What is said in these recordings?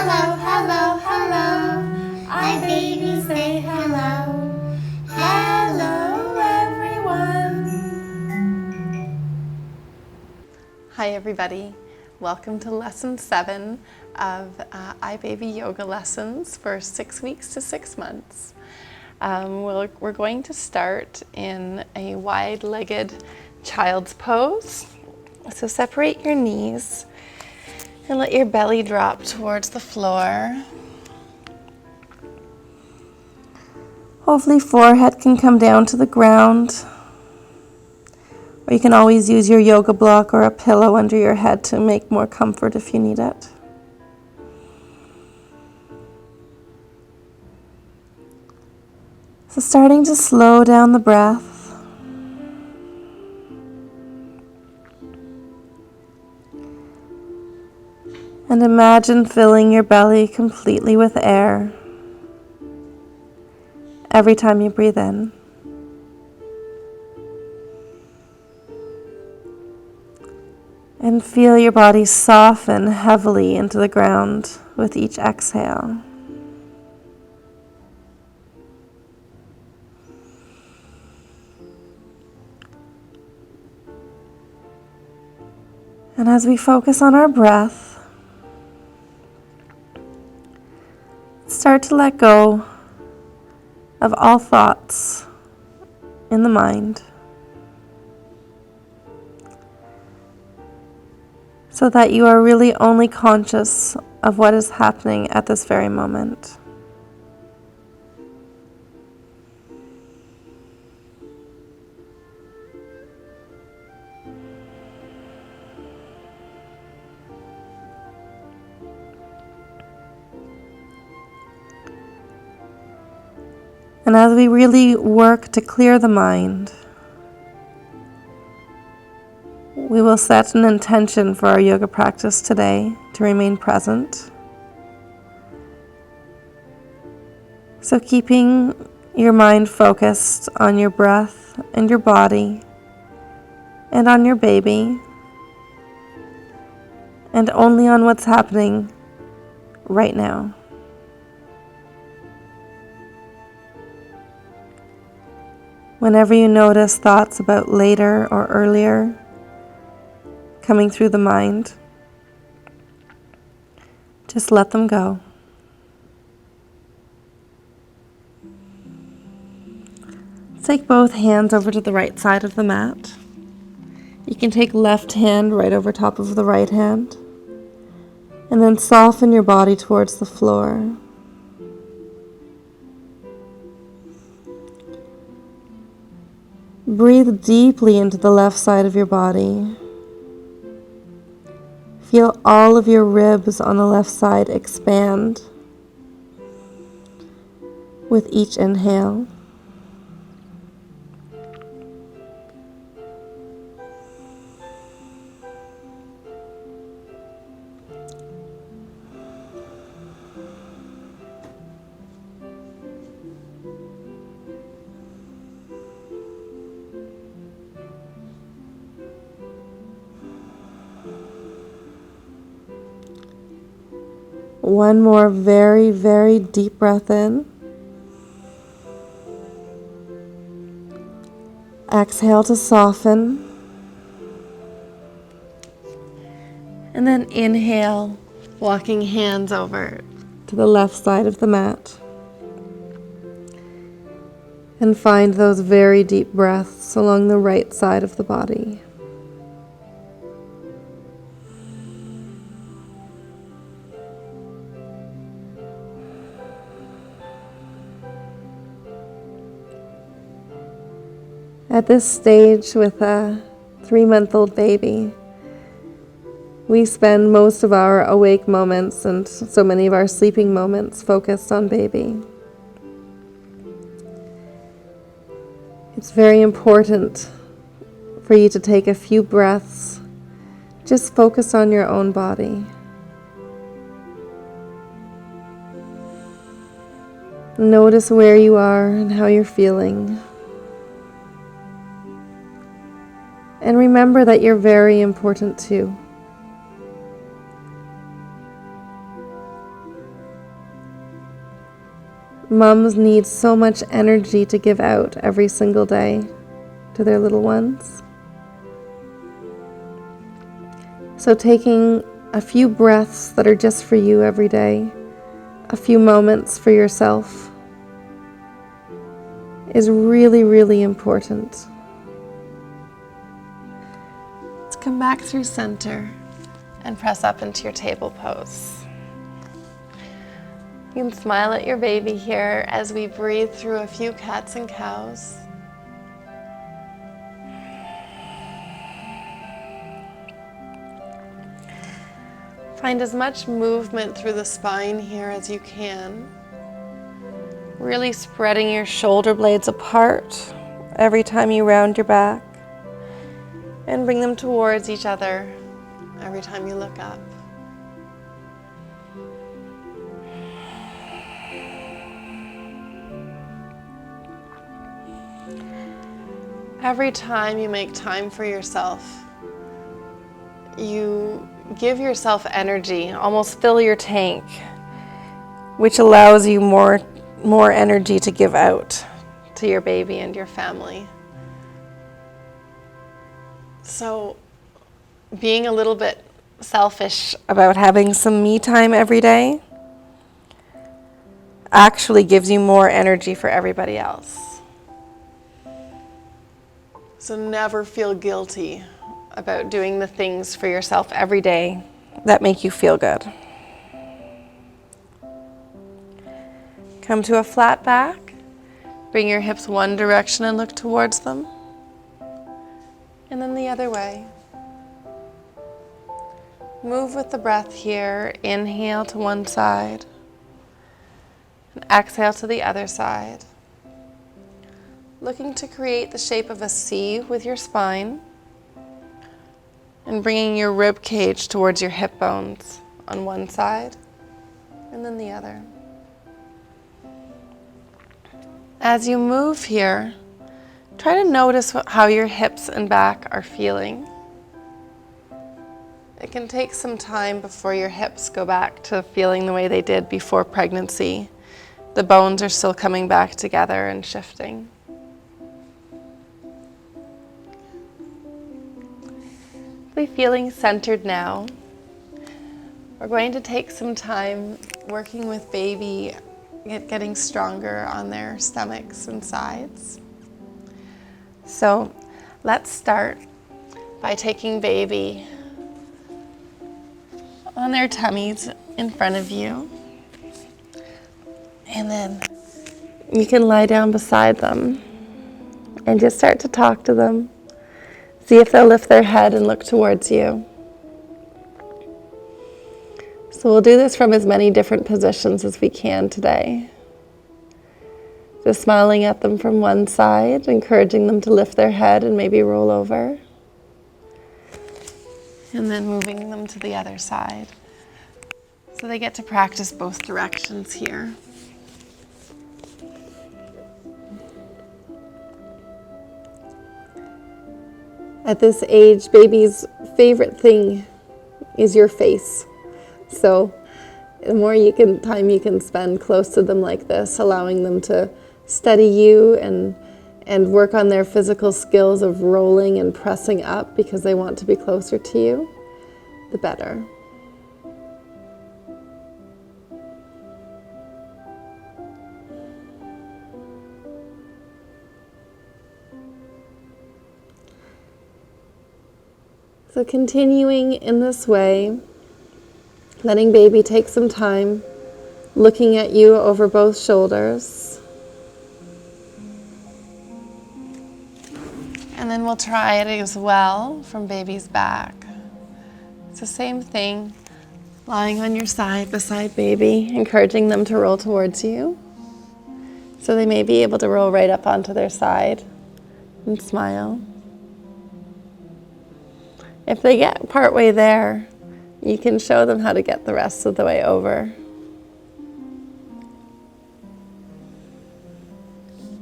Hello, hello, hello. I baby say hello. Hello, everyone. Hi everybody, welcome to lesson 7 of iBaby yoga lessons for 6 weeks to 6 months. We're going to start in a wide-legged child's pose. So separate your knees and let your belly drop towards the floor. Hopefully forehead can come down to the ground. Or you can always use your yoga block or a pillow under your head to make more comfort if you need it. So starting to slow down the breath. And imagine filling your belly completely with air every time you breathe in. And feel your body soften heavily into the ground with each exhale. And as we focus on our breath, start to let go of all thoughts in the mind, so that you are really only conscious of what is happening at this very moment. And as we really work to clear the mind, we will set an intention for our yoga practice today to remain present. So keeping your mind focused on your breath and your body and on your baby, and only on what's happening right now. Whenever you notice thoughts about later or earlier coming through the mind, just let them go. Take both hands over to the right side of the mat. You can take left hand right over top of the right hand, and then soften your body towards the floor. Breathe deeply into the left side of your body. Feel all of your ribs on the left side expand with each inhale. One more very, very deep breath in. Exhale to soften. And then inhale, walking hands over to the left side of the mat. And find those very deep breaths along the right side of the body. At this stage with a 3-month-old baby, we spend most of our awake moments and so many of our sleeping moments focused on baby. It's very important for you to take a few breaths, just focus on your own body. Notice where you are and how you're feeling. And remember that you're very important too. Moms need so much energy to give out every single day to their little ones. So taking a few breaths that are just for you every day, a few moments for yourself, is really, really important. Let's come back through center and press up into your table pose. You can smile at your baby here as we breathe through a few cats and cows. Find as much movement through the spine here as you can. Really spreading your shoulder blades apart every time you round your back. And bring them towards each other every time you look up. Every time you make time for yourself, you give yourself energy, almost fill your tank, which allows you more energy to give out to your baby and your family. So being a little bit selfish about having some me time every day actually gives you more energy for everybody else. So never feel guilty about doing the things for yourself every day that make you feel good. Come to a flat back. Bring your hips one direction and look towards them. And then the other way. Move with the breath here. Inhale to one side. And exhale to the other side. Looking to create the shape of a C with your spine. And bringing your rib cage towards your hip bones on one side and then the other. As you move here, try to notice how your hips and back are feeling. It can take some time before your hips go back to feeling the way they did before pregnancy. The bones are still coming back together and shifting. Feeling centered now. We're going to take some time working with baby, getting stronger on their stomachs and sides. So let's start by taking baby on their tummies in front of you. And then you can lie down beside them and just start to talk to them. See if they'll lift their head and look towards you. So we'll do this from as many different positions as we can today. Just smiling at them from one side, encouraging them to lift their head and maybe roll over. And then moving them to the other side. So they get to practice both directions here. At this age, baby's favorite thing is your face. So the more time you can spend close to them like this, allowing them to study you and work on their physical skills of rolling and pressing up because they want to be closer to you, the better. So continuing in this way, letting baby take some time, looking at you over both shoulders. And then we'll try it as well from baby's back. It's the same thing, lying on your side beside baby, encouraging them to roll towards you. So they may be able to roll right up onto their side and smile. If they get partway there, you can show them how to get the rest of the way over.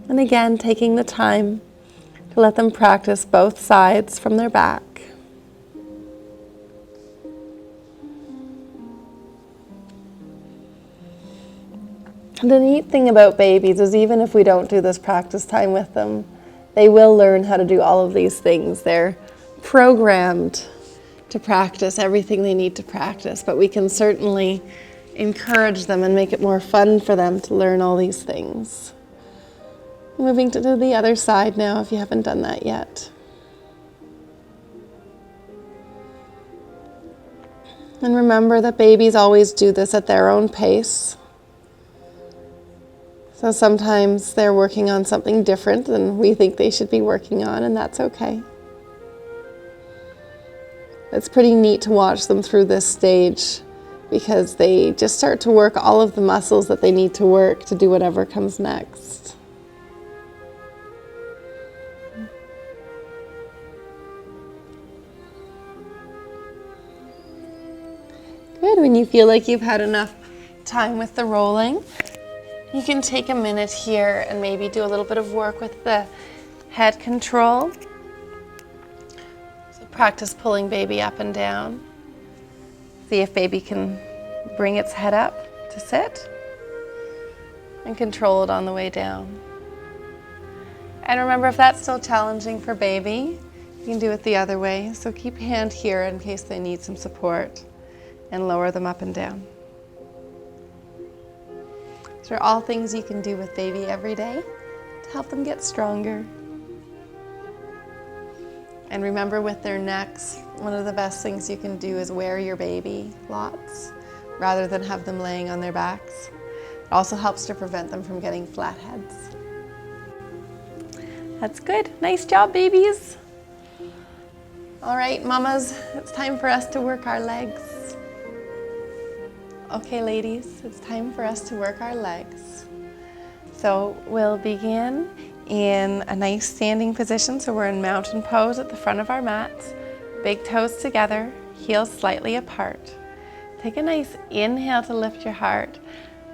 And again, taking the time to let them practice both sides from their back. The neat thing about babies is even if we don't do this practice time with them, they will learn how to do all of these things. They're programmed to practice everything they need to practice, but we can certainly encourage them and make it more fun for them to learn all these things. Moving to the other side now if you haven't done that yet. And remember that babies always do this at their own pace. So sometimes they're working on something different than we think they should be working on, and that's okay. It's pretty neat to watch them through this stage because they just start to work all of the muscles that they need to work to do whatever comes next. Good. When you feel like you've had enough time with the rolling, you can take a minute here and maybe do a little bit of work with the head control. So practice pulling baby up and down. See if baby can bring its head up to sit and control it on the way down. And remember, if that's still challenging for baby, you can do it the other way. So keep hand here in case they need some support and lower them up and down. These are all things you can do with baby every day to help them get stronger. And remember, with their necks, one of the best things you can do is wear your baby lots rather than have them laying on their backs. It also helps to prevent them from getting flat heads. That's good. Nice job, babies. All right, mamas, it's time for us to work our legs. Okay, ladies, it's time for us to work our legs. So we'll begin in a nice standing position. So we're in mountain pose at the front of our mats. Big toes together, heels slightly apart. Take a nice inhale to lift your heart.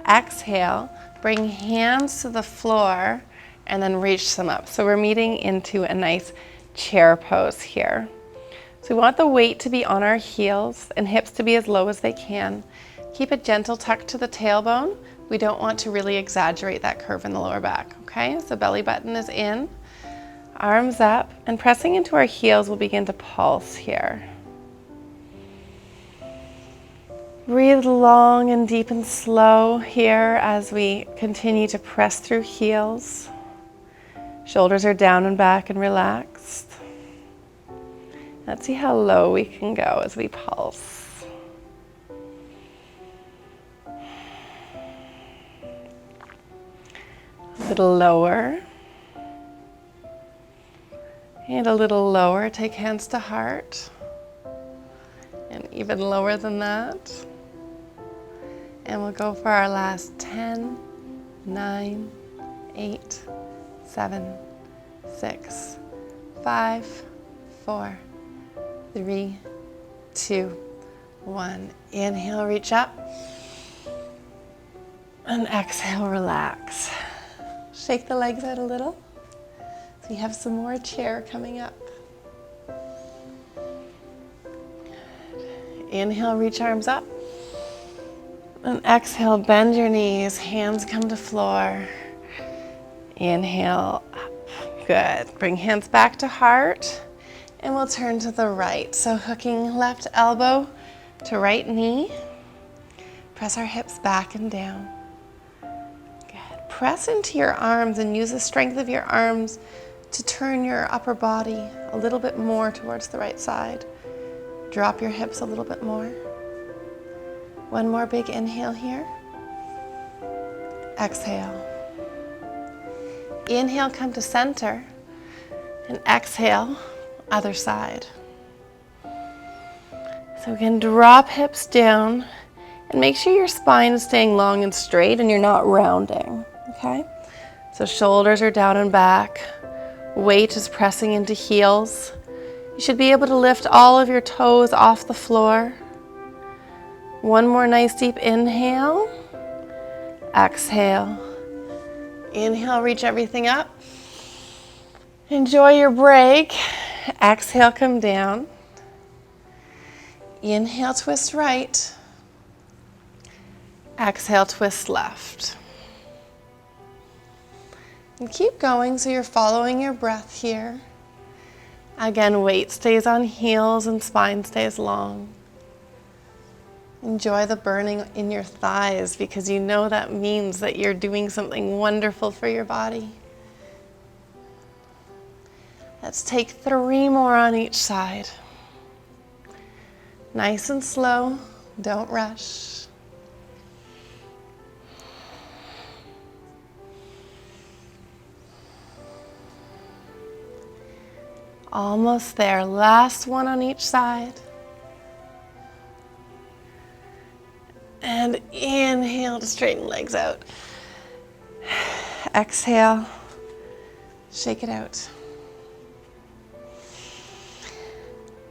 Exhale, bring hands to the floor and then reach them up. So we're meeting into a nice chair pose here. So we want the weight to be on our heels and hips to be as low as they can. Keep a gentle tuck to the tailbone. We don't want to really exaggerate that curve in the lower back, okay? So belly button is in, arms up, and pressing into our heels, we'll begin to pulse here. Breathe long and deep and slow here as we continue to press through heels. Shoulders are down and back and relaxed. Let's see how low we can go as we pulse. A little lower. And a little lower. Take hands to heart. And even lower than that. And we'll go for our last 10, 9, 8, 7, 6, 5, 4, 3, 2, 1. Inhale, reach up. And exhale, relax. Shake the legs out a little. So you have some more chair coming up. Inhale, reach arms up. And exhale, bend your knees, hands come to floor. Inhale, up. Good. Bring hands back to heart. And we'll turn to the right. So hooking left elbow to right knee. Press our hips back and down. Good. Press into your arms and use the strength of your arms to turn your upper body a little bit more towards the right side. Drop your hips a little bit more. One more big inhale here. Exhale. Inhale, come to center. And exhale, other side. So again, drop hips down and make sure your spine is staying long and straight and you're not rounding, okay? So shoulders are down and back. Weight is pressing into heels. You should be able to lift all of your toes off the floor. One more nice deep inhale. Exhale. Inhale, reach everything up. Enjoy your break. Exhale, come down. Inhale, twist right. Exhale, twist left. And keep going so you're following your breath here. Again, weight stays on heels and spine stays long. Enjoy the burning in your thighs because you know that means that you're doing something wonderful for your body. Let's take 3 more on each side. Nice and slow, don't rush. Almost there, last one on each side. And inhale to straighten legs out. Exhale, shake it out.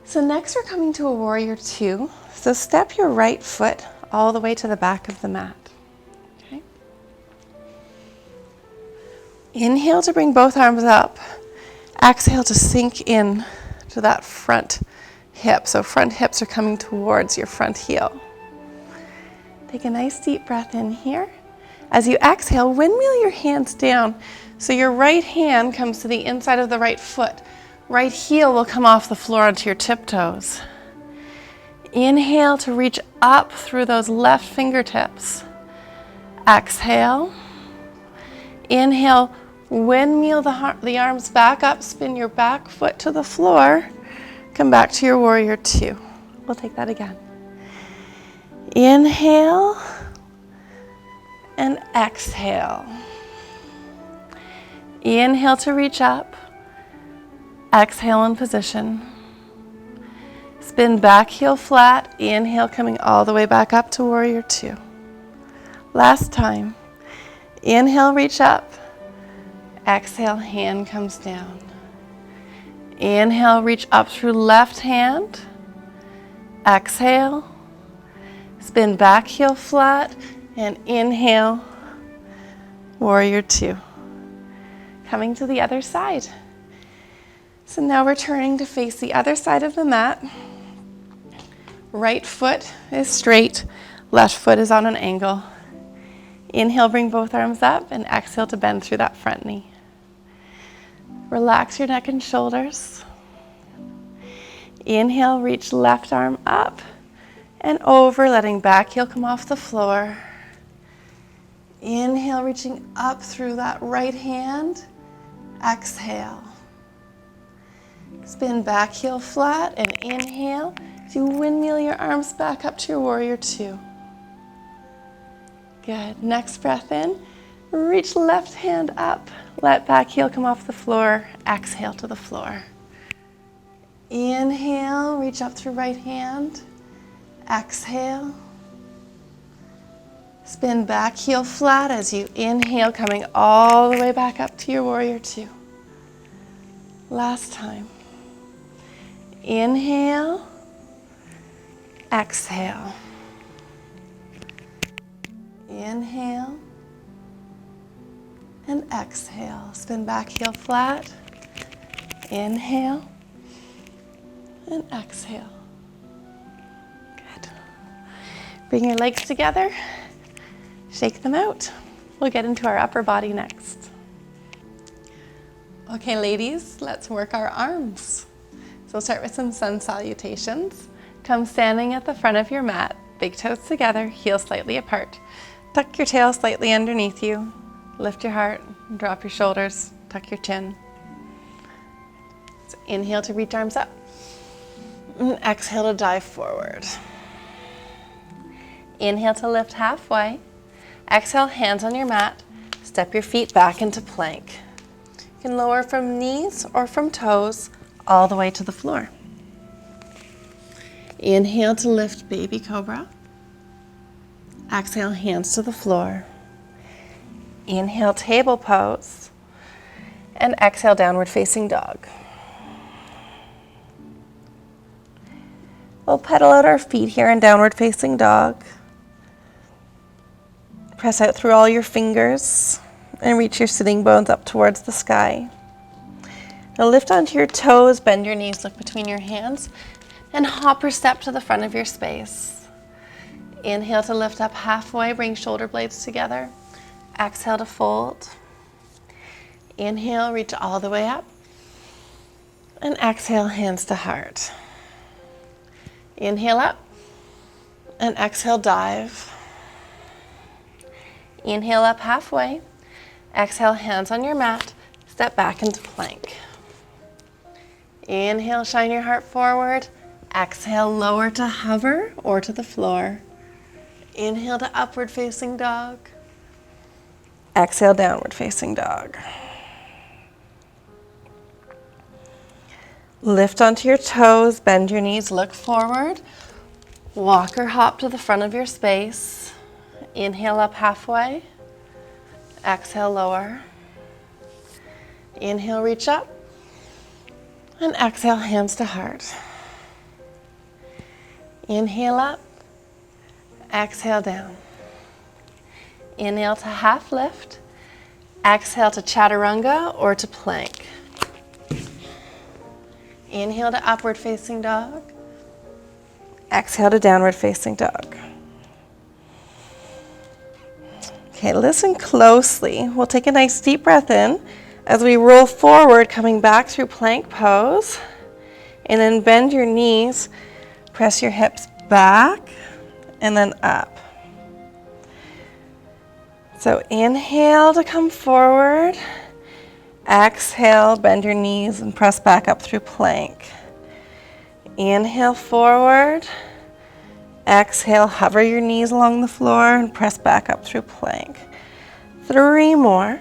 So next we're coming to a warrior 2. So step your right foot all the way to the back of the mat. Okay. Inhale to bring both arms up. Exhale to sink in to that front hip. So front hips are coming towards your front heel. Take a nice deep breath in here. As you exhale, windmill your hands down. So your right hand comes to the inside of the right foot. Right heel will come off the floor onto your tiptoes. Inhale to reach up through those left fingertips. Exhale. Inhale, windmill the arms back up, spin your back foot to the floor. Come back to your warrior 2. We'll take that again. Inhale and exhale. Inhale to reach up. Exhale in position. Spin back heel flat. Inhale coming all the way back up to warrior 2. Last time. Inhale, reach up. Exhale, hand comes down. Inhale, reach up through left hand. Exhale. Spin back heel flat and inhale, warrior 2. Coming to the other side. So now we're turning to face the other side of the mat. Right foot is straight, left foot is on an angle. Inhale, bring both arms up and exhale to bend through that front knee. Relax your neck and shoulders. Inhale, reach left arm up and over, letting back heel come off the floor. Inhale, reaching up through that right hand. Exhale. Spin back heel flat and inhale. So you windmill your arms back up to your warrior 2. Good. Next breath in. Reach left hand up. Let back heel come off the floor. Exhale to the floor. Inhale, reach up through right hand. Exhale. Spin back heel flat as you inhale, coming all the way back up to your warrior 2. Last time. Inhale. Exhale. Inhale. And exhale. Spin back heel flat. Inhale. And exhale. Good. Bring your legs together. Shake them out. We'll get into our upper body next. Okay, ladies, let's work our arms. So we'll start with some sun salutations. Come standing at the front of your mat, big toes together, heels slightly apart. Tuck your tail slightly underneath you. Lift your heart, drop your shoulders, tuck your chin. So inhale to reach arms up. And exhale to dive forward. Inhale to lift halfway. Exhale, hands on your mat. Step your feet back into plank. You can lower from knees or from toes all the way to the floor. Inhale to lift baby cobra. Exhale, hands to the floor. Inhale, table pose. And exhale, downward facing dog. We'll pedal out our feet here in downward facing dog. Press out through all your fingers and reach your sitting bones up towards the sky. Now lift onto your toes, bend your knees, look between your hands, and hop or step to the front of your space. Inhale to lift up halfway, bring shoulder blades together. Exhale to fold. Inhale, reach all the way up. And exhale, hands to heart. Inhale up. And exhale, dive. Inhale up halfway. Exhale, hands on your mat. Step back into plank. Inhale, shine your heart forward. Exhale, lower to hover or to the floor. Inhale to upward facing dog. Exhale, downward facing dog. Lift onto your toes, bend your knees, look forward. Walk or hop to the front of your space. Inhale up halfway. Exhale, lower. Inhale, reach up. And exhale, hands to heart. Inhale up. Exhale down. Inhale to half lift. Exhale to chaturanga or to plank. Inhale to upward facing dog. Exhale to downward facing dog. Okay, listen closely. We'll take a nice deep breath in as we roll forward, coming back through plank pose. And then bend your knees, press your hips back, and then up. So inhale to come forward. Exhale, bend your knees and press back up through plank. Inhale forward. Exhale, hover your knees along the floor and press back up through plank. 3 more.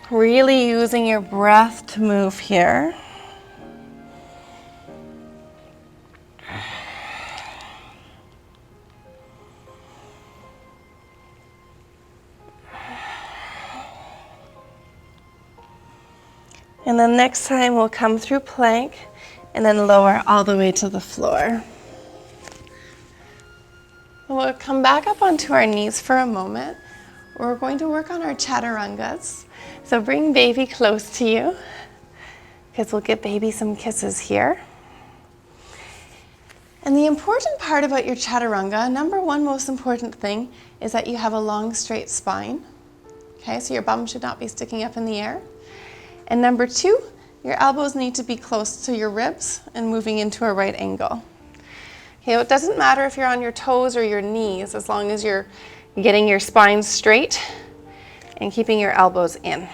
Really using your breath to move here. And then next time we'll come through plank and then lower all the way to the floor. We'll come back up onto our knees for a moment. We're going to work on our chaturangas. So bring baby close to you because we'll give baby some kisses here. And the important part about your chaturanga, number one most important thing, is that you have a long straight spine. Okay, so your bum should not be sticking up in the air. And number 2, your elbows need to be close to your ribs and moving into a right angle. Okay, it doesn't matter if you're on your toes or your knees, as long as you're getting your spine straight and keeping your elbows in.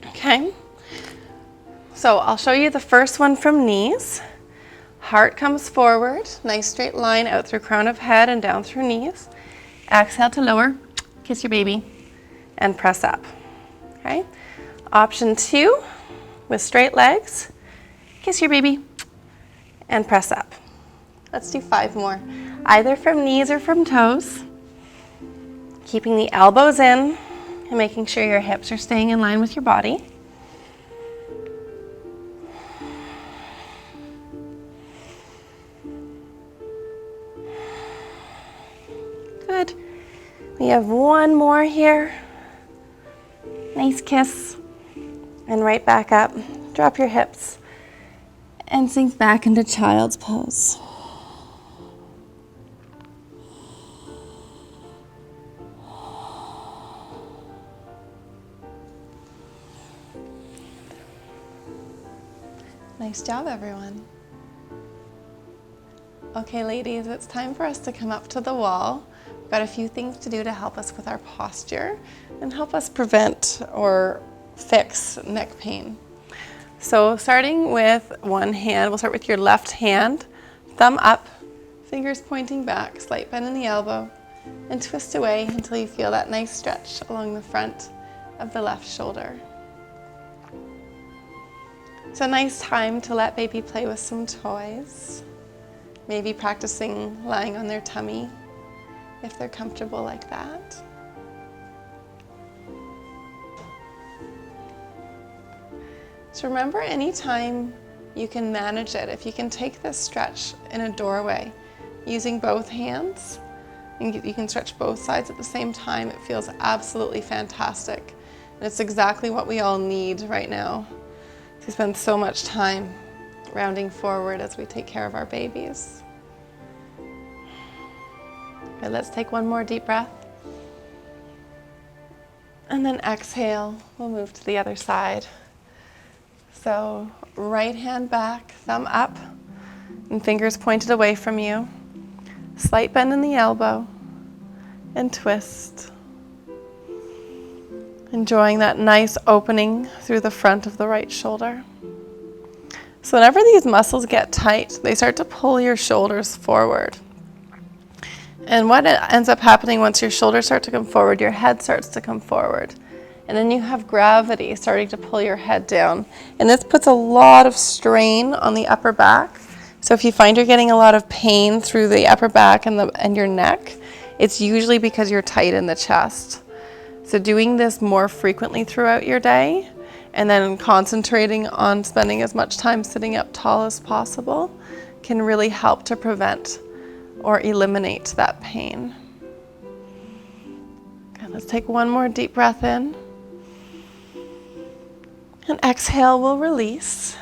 Okay, so I'll show you the first one from knees. Heart comes forward, nice straight line out through crown of head and down through knees. Exhale to lower, kiss your baby, and press up. Okay. Option 2, with straight legs, kiss your baby and press up. Let's do 5 more, either from knees or from toes. Keeping the elbows in and making sure your hips are staying in line with your body. Good. We have 1 more here. Nice kiss. And right back up. Drop your hips and sink back into child's pose. Nice job, everyone. Okay, ladies, it's time for us to come up to the wall. We've got a few things to do to help us with our posture and help us prevent or fix neck pain. So starting with one hand, we'll start with your left hand, thumb up, fingers pointing back, slight bend in the elbow, and twist away until you feel that nice stretch along the front of the left shoulder. It's a nice time to let baby play with some toys, maybe practicing lying on their tummy if they're comfortable like that. So remember, anytime you can manage it, if you can take this stretch in a doorway using both hands, and you can stretch both sides at the same time, it feels absolutely fantastic. And it's exactly what we all need right now. We spend so much time rounding forward as we take care of our babies. Okay, let's take one more deep breath. And then exhale, we'll move to the other side. So right hand back, thumb up, and fingers pointed away from you. Slight bend in the elbow, and twist. Enjoying that nice opening through the front of the right shoulder. So whenever these muscles get tight, they start to pull your shoulders forward. And what ends up happening once your shoulders start to come forward, your head starts to come forward. And then you have gravity starting to pull your head down. And this puts a lot of strain on the upper back. So if you find you're getting a lot of pain through the upper back and your neck, it's usually because you're tight in the chest. So doing this more frequently throughout your day, and then concentrating on spending as much time sitting up tall as possible, can really help to prevent or eliminate that pain. Okay, let's take one more deep breath in. And exhale, we'll release.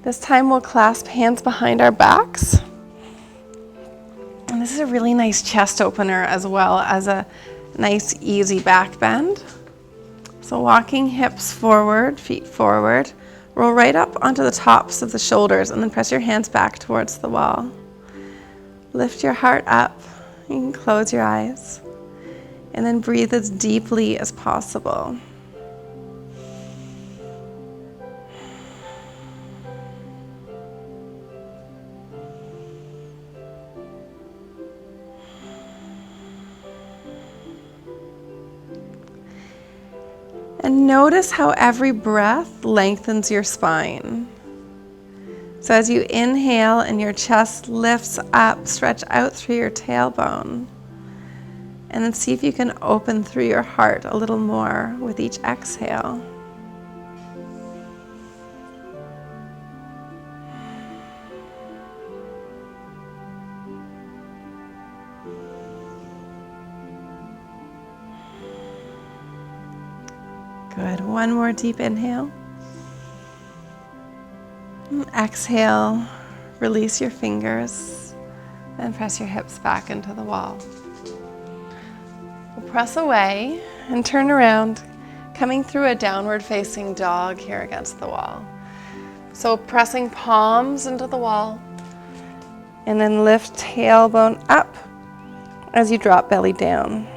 This time we'll clasp hands behind our backs. And this is a really nice chest opener as well as a nice easy back bend. So walking hips forward, feet forward. Roll right up onto the tops of the shoulders and then press your hands back towards the wall. Lift your heart up. You can close your eyes. And then breathe as deeply as possible. And notice how every breath lengthens your spine. So as you inhale and your chest lifts up, stretch out through your tailbone. And then see if you can open through your heart a little more with each exhale. Good. One more deep inhale. And exhale, release your fingers and press your hips back into the wall. We'll press away and turn around, coming through a downward facing dog here against the wall. So pressing palms into the wall and then lift tailbone up as you drop belly down.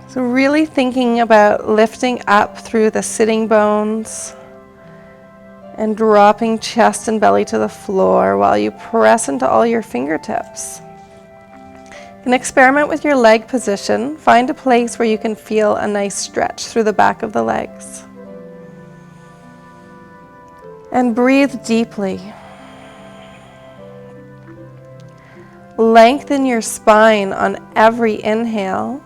So really thinking about lifting up through the sitting bones and dropping chest and belly to the floor while you press into all your fingertips. You can experiment with your leg position. Find a place where you can feel a nice stretch through the back of the legs. And breathe deeply. Lengthen your spine on every inhale.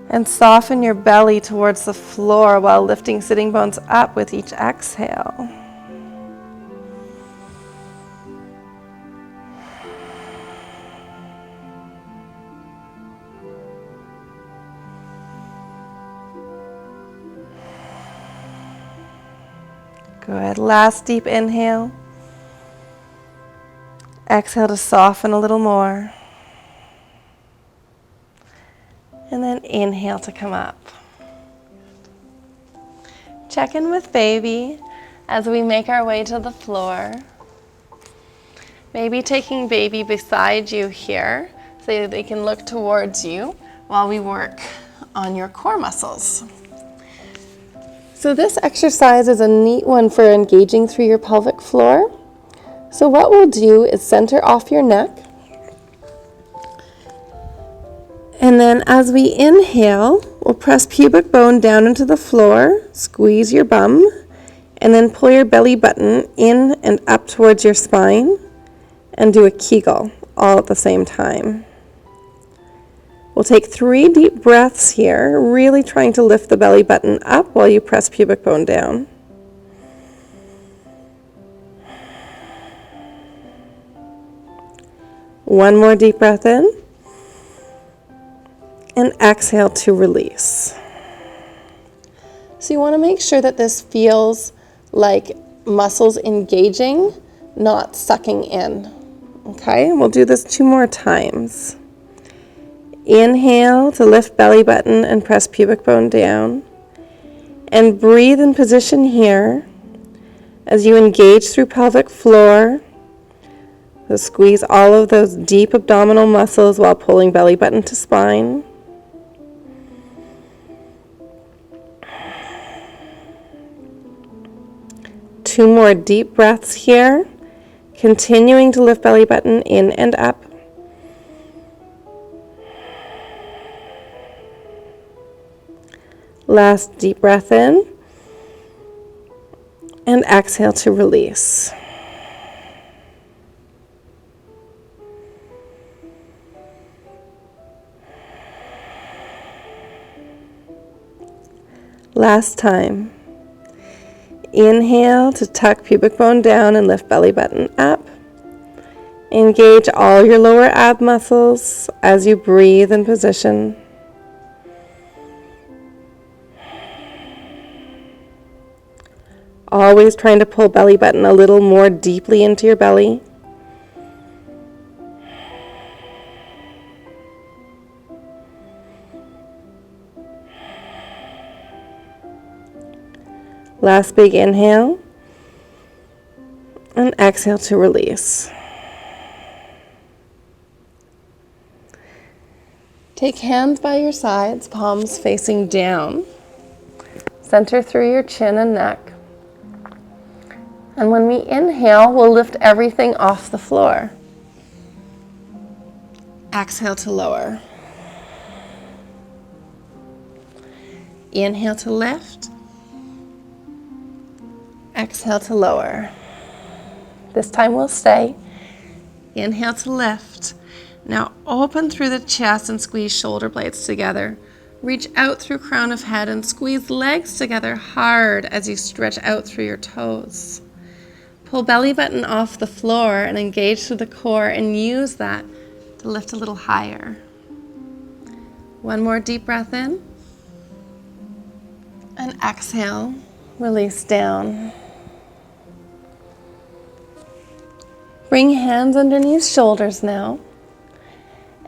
And soften your belly towards the floor while lifting sitting bones up with each exhale. Good. Last deep inhale. Exhale to soften a little more. And then inhale to come up. Check in with baby as we make our way to the floor. Maybe taking baby beside you here so they can look towards you while we work on your core muscles. So this exercise is a neat one for engaging through your pelvic floor. So what we'll do is center off your neck. And then as we inhale, we'll press pubic bone down into the floor, squeeze your bum, and then pull your belly button in and up towards your spine, and do a Kegel all at the same time. We'll take 3 deep breaths here, really trying to lift the belly button up while you press pubic bone down. One more deep breath in. And exhale to release. So you want to make sure that this feels like muscles engaging, not sucking in. Okay, and we'll do this 2 more times. Inhale to lift belly button and press pubic bone down. And breathe in position here as you engage through pelvic floor. So squeeze all of those deep abdominal muscles while pulling belly button to spine. Two more deep breaths here, continuing to lift belly button in and up. Last deep breath in, and exhale to release. Last time. Inhale to tuck pubic bone down and lift belly button up. Engage all your lower ab muscles as you breathe in position. Always trying to pull belly button a little more deeply into your belly. Last big inhale, and exhale to release. Take hands by your sides, palms facing down. Center through your chin and neck. And when we inhale, we'll lift everything off the floor. Exhale to lower. Inhale to lift. Exhale to lower. This time we'll stay. Inhale to lift. Now open through the chest and squeeze shoulder blades together. Reach out through crown of head and squeeze legs together hard as you stretch out through your toes. Pull belly button off the floor and engage through the core and use that to lift a little higher. One more deep breath in. And exhale, release down. Bring hands underneath shoulders now.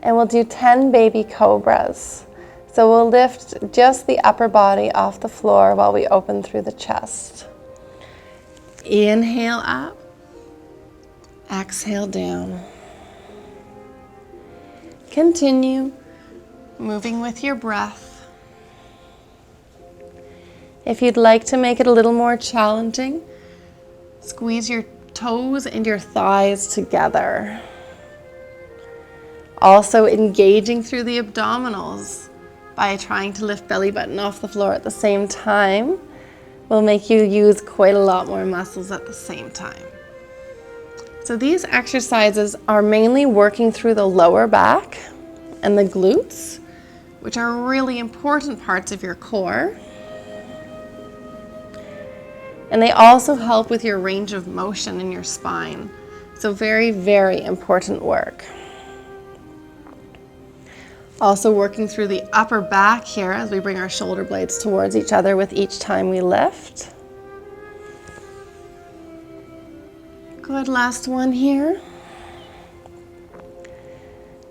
And we'll do 10 baby cobras. So we'll lift just the upper body off the floor while we open through the chest. Inhale up, exhale down. Continue moving with your breath. If you'd like to make it a little more challenging, squeeze your toes and your thighs together. Also engaging through the abdominals by trying to lift belly button off the floor at the same time will make you use quite a lot more muscles at the same time. So these exercises are mainly working through the lower back and the glutes, which are really important parts of your core. And they also help with your range of motion in your spine. So very, very important work. Also working through the upper back here as we bring our shoulder blades towards each other with each time we lift. Good, last one here.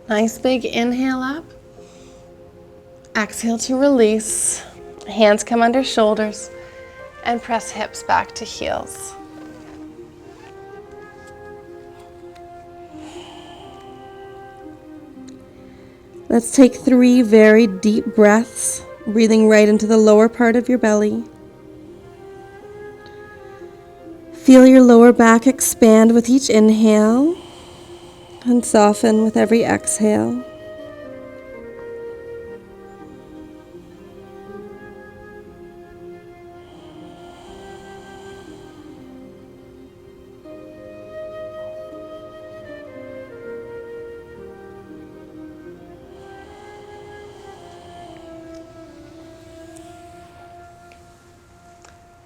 Nice big inhale up. Exhale to release. Hands come under shoulders and press hips back to heels. Let's take 3 very deep breaths, breathing right into the lower part of your belly. Feel your lower back expand with each inhale and soften with every exhale.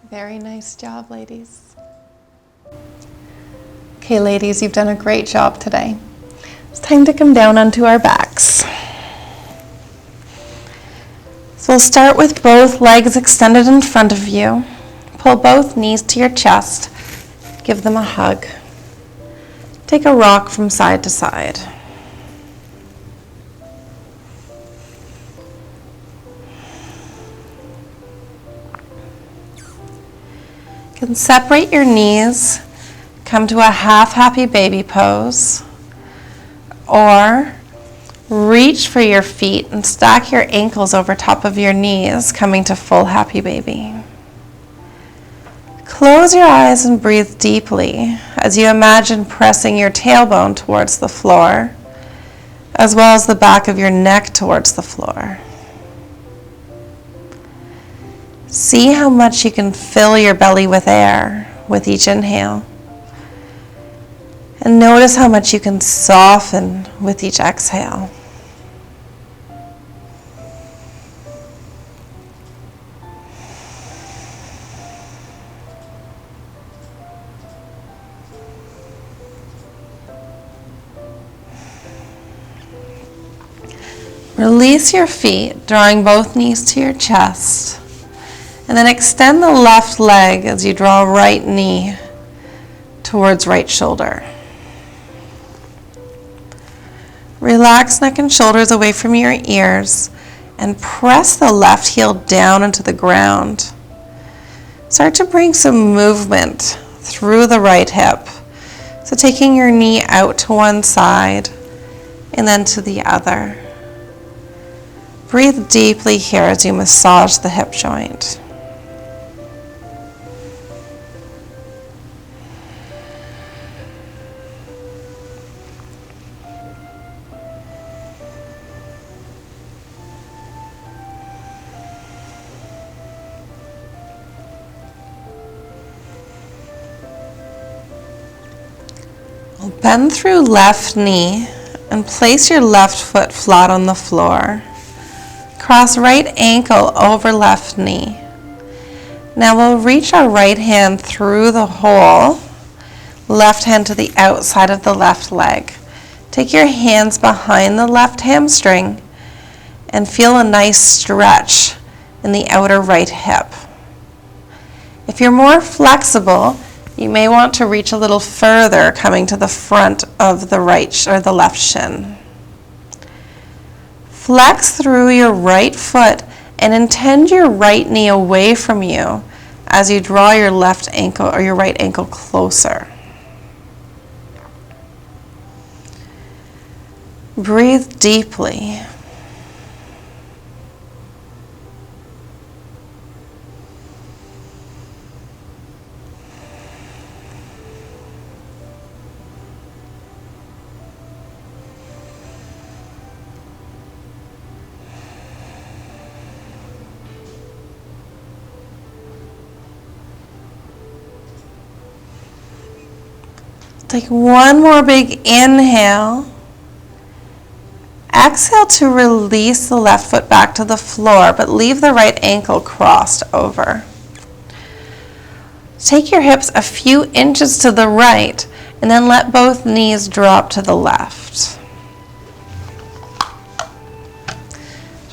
Very nice job, ladies. Okay, ladies, you've done a great job today. It's time to come down onto our backs. So we'll start with both legs extended in front of you. Pull both knees to your chest. Give them a hug. Take a rock from side to side. can separate your knees, come to a half happy baby pose, or reach for your feet and stack your ankles over top of your knees, coming to full happy baby. Close your eyes and breathe deeply as you imagine pressing your tailbone towards the floor, as well as the back of your neck towards the floor. See how much you can fill your belly with air with each inhale. And notice how much you can soften with each exhale. Release your feet, drawing both knees to your chest. And then extend the left leg as you draw right knee towards right shoulder. Relax neck and shoulders away from your ears and press the left heel down into the ground. Start to bring some movement through the right hip. So taking your knee out to one side and then to the other. Breathe deeply here as you massage the hip joint. Bend through left knee and place your left foot flat on the floor. Cross right ankle over left knee. Now we'll reach our right hand through the hole, left hand to the outside of the left leg. Take your hands behind the left hamstring and feel a nice stretch in the outer right hip. If you're more flexible, you may want to reach a little further, coming to the front of the right or the left shin. Flex through your right foot and intend your right knee away from you as you draw your left ankle or your right ankle closer. Breathe deeply. Take one more big inhale. Exhale to release the left foot back to the floor, but leave the right ankle crossed over. Take your hips a few inches to the right, and then let both knees drop to the left. So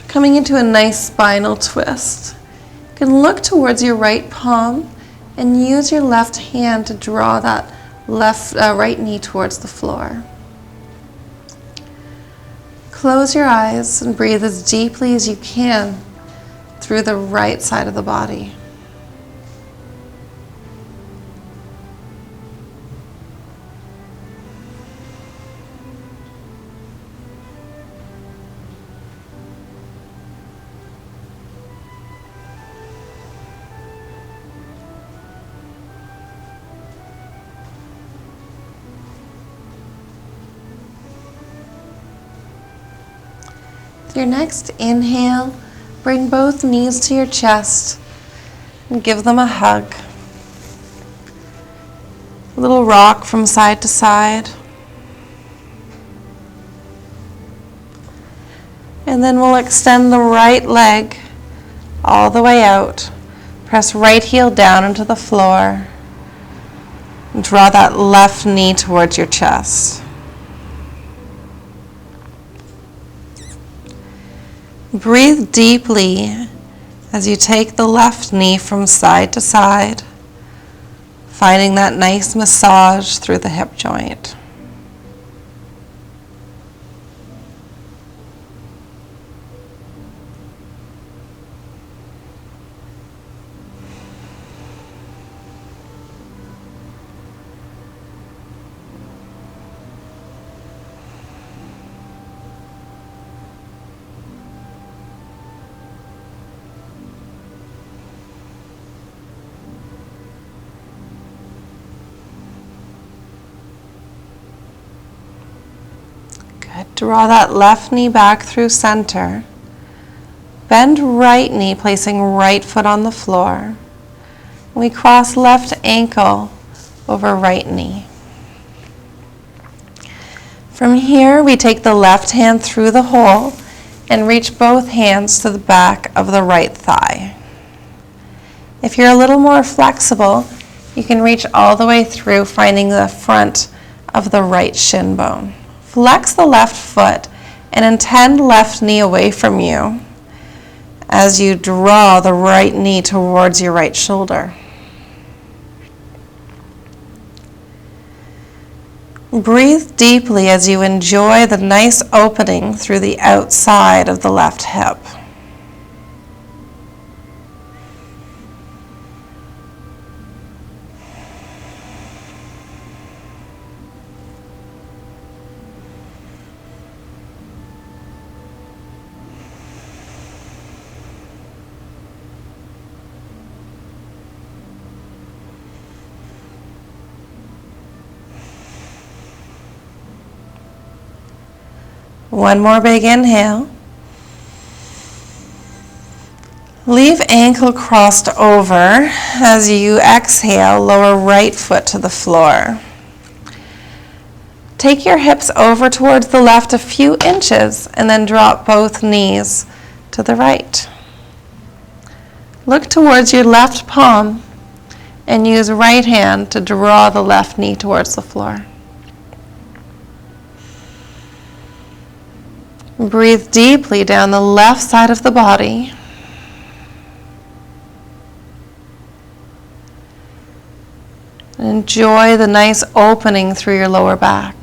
coming into a nice spinal twist. You can look towards your right palm and use your left hand to draw that right knee towards the floor. Close your eyes and breathe as deeply as you can through the right side of the body. Your next inhale, bring both knees to your chest and give them a hug. A little rock from side to side. And then we'll extend the right leg all the way out. Press right heel down into the floor. And draw that left knee towards your chest. Breathe deeply as you take the left knee from side to side, finding that nice massage through the hip joint. Draw that left knee back through center. Bend right knee, placing right foot on the floor. We cross left ankle over right knee. From here, we take the left hand through the hole and reach both hands to the back of the right thigh. If you're a little more flexible, you can reach all the way through, finding the front of the right shin bone. Flex the left foot and intend left knee away from you as you draw the right knee towards your right shoulder. Breathe deeply as you enjoy the nice opening through the outside of the left hip. One more big inhale. Leave ankle crossed over as you exhale, lower right foot to the floor. Take your hips over towards the left a few inches and then drop both knees to the right. Look towards your left palm and use right hand to draw the left knee towards the floor. Breathe deeply down the left side of the body. Enjoy the nice opening through your lower back.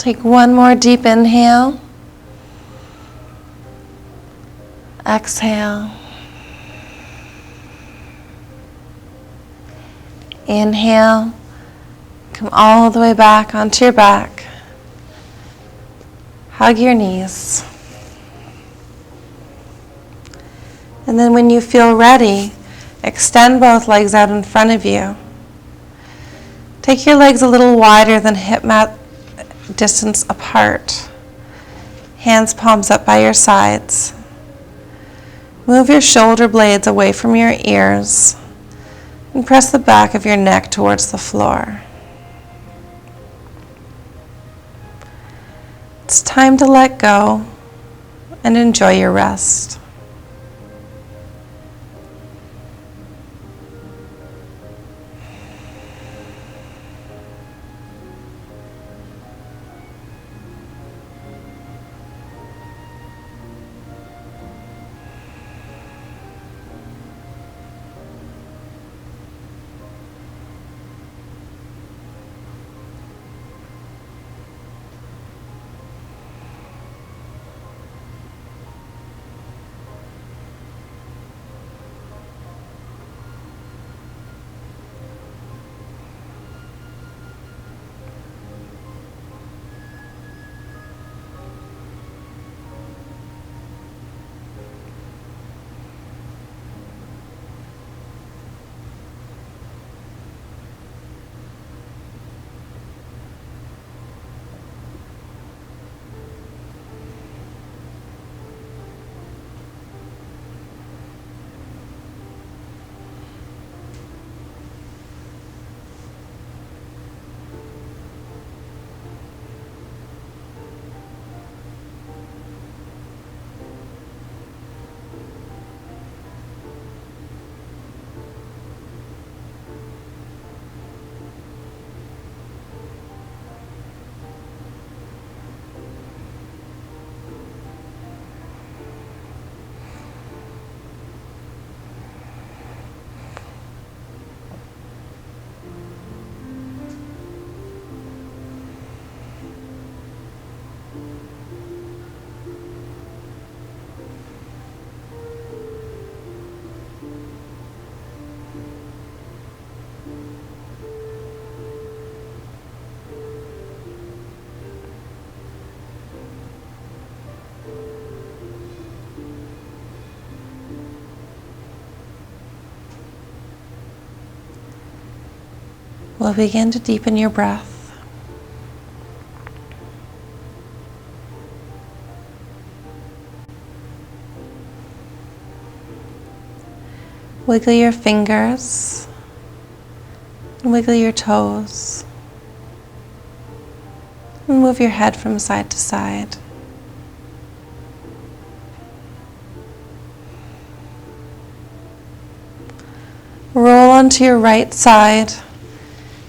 Take one more deep inhale. Exhale. Inhale. Come all the way back onto your back. Hug your knees. And then when you feel ready, extend both legs out in front of you. Take your legs a little wider than hip mat distance apart. Hands palms up by your sides. Move your shoulder blades away from your ears and press the back of your neck towards the floor. It's time to let go and enjoy your rest. We'll begin to deepen your breath. Wiggle your fingers and wiggle your toes. And move your head from side to side. Roll onto your right side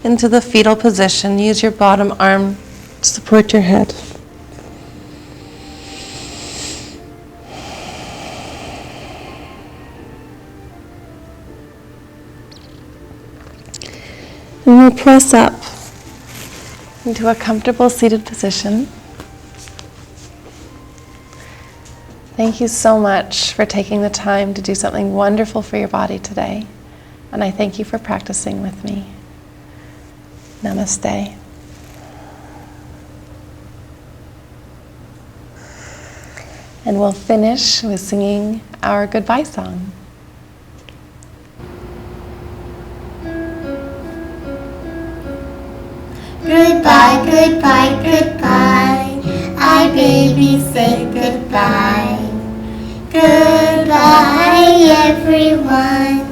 into the fetal position. Use your bottom arm to support your head. And we'll press up into a comfortable seated position. Thank you so much for taking the time to do something wonderful for your body today. And I thank you for practicing with me. Namaste. And we'll finish with singing our goodbye song. Goodbye, goodbye, goodbye. I baby say goodbye. Goodbye, everyone.